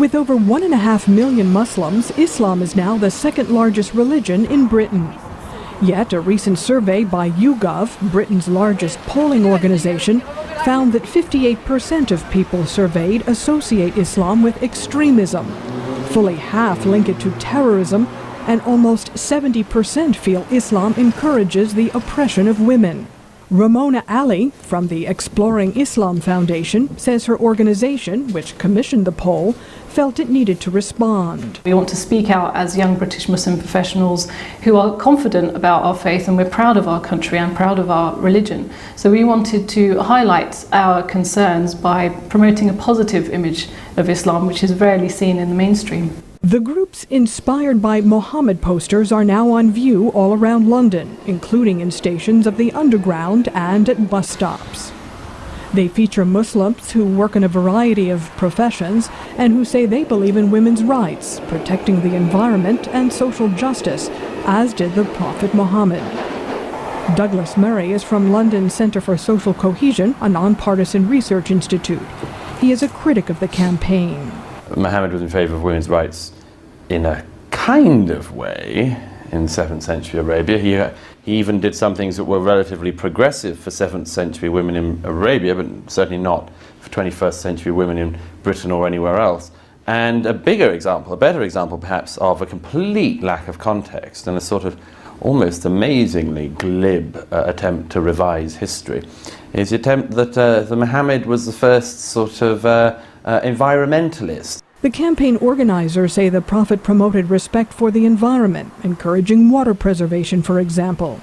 With over 1.5 million Muslims, Islam is now the second largest religion in Britain. Yet a recent survey by YouGov, Britain's largest polling organization, found that 58% of people surveyed associate Islam with extremism. Fully half link it to terrorism, and almost 70% feel Islam encourages the oppression of women. Ramona Ali from the Exploring Islam Foundation says her organization, which commissioned the poll, felt it needed to respond. We want to speak out as young British Muslim professionals who are confident about our faith, and we're proud of our country and proud of our religion. So we wanted to highlight our concerns by promoting a positive image of Islam, which is rarely seen in the mainstream. The groups inspired by Mohammed posters are now on view all around London, including in stations of the Underground and at bus stops. They feature Muslims who work in a variety of professions and who say they believe in women's rights, protecting the environment and social justice, as did the Prophet Muhammad. Douglas Murray is from London's Centre for Social Cohesion, a nonpartisan research institute. He is a critic of the campaign. Muhammad was in favour of women's rights in a kind of way in 7th century Arabia. He even did some things that were relatively progressive for 7th century women in Arabia, but certainly not for 21st century women in Britain or anywhere else. And a better example perhaps, of a complete lack of context and a sort of almost amazingly glib attempt to revise history is the attempt that Muhammad was the first sort of environmentalist. The campaign organizers say the Prophet promoted respect for the environment, encouraging water preservation, for example.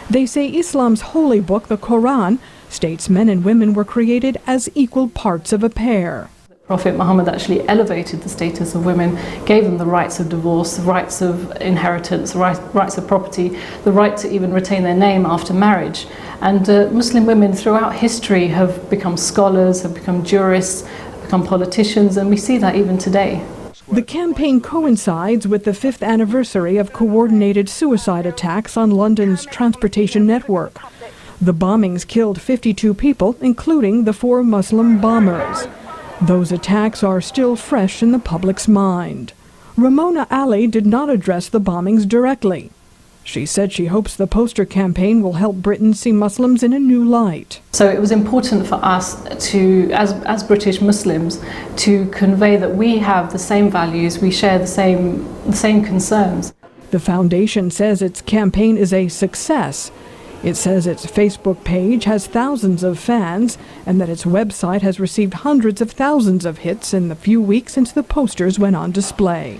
They say Islam's holy book, the Quran, states men and women were created as equal parts of a pair. Prophet Muhammad actually elevated the status of women, gave them the rights of divorce, the rights of inheritance, the rights of property, the right to even retain their name after marriage. And Muslim women throughout history have become scholars, have become jurists, become politicians, and we see that even today. The campaign coincides with the 5th anniversary of coordinated suicide attacks on London's transportation network. The bombings killed 52 people, including the 4 Muslim bombers. Those attacks are still fresh in the public's mind. Ramona Ali did not address the bombings directly. She said she hopes the poster campaign will help Britain see Muslims in a new light. So it was important for us to, as British Muslims, to convey that we have the same values, we share the same concerns. The foundation says its campaign is a success. It says its Facebook page has thousands of fans and that its website has received hundreds of thousands of hits in the few weeks since the posters went on display.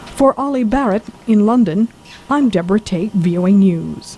For Ollie Barrett in London, I'm Deborah Tate, VOA News.